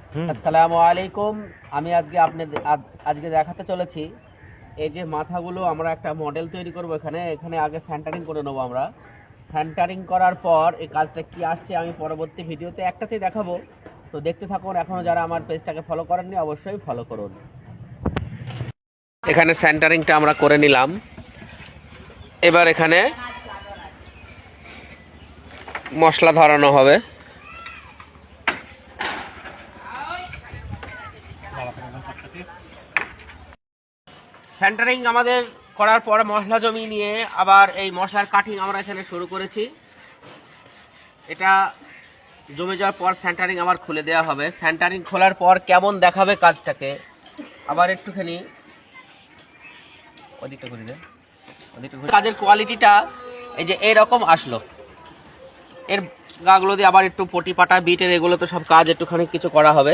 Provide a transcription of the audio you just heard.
আসসালামু আলাইকুম। আমি আজকে দেখাতে চলেছি এই যে মাথাগুলো আমরা একটা মডেল তৈরি করব। এখানে আগে সেন্টারিং করে নেবো আমরা। সেন্টারিং করার পর এই কাজটা কি আসছে আমি পরবর্তী ভিডিওতে একটাতেই দেখাবো। তো দেখতে থাকুন। এখনো যারা আমার পেজটাকে ফলো করেননি অবশ্যই ফলো করুন। এখানে সেন্টারিংটা আমরা করে নিলাম। এবার এখানে মশলা ধরানো হবে। সেন্টারিং আমাদের করার পর মশলা জমি নিয়ে আবার এই মশলার কাটিং আমরা এখানে শুরু করেছি। এটা জমে যাওয়ার পর সেন্টারিং আবার খুলে দেওয়া হবে। সেন্টারিং খোলার পর কেমন দেখাবে কাজটাকে আবার একটুখানি কাজের কোয়ালিটিটা এই যে এরকম আসলো। এর গাগুলো দিয়ে আবার একটু পটি পাটা বিটের এগুলো তো সব কাজ একটুখানি কিছু করা হবে।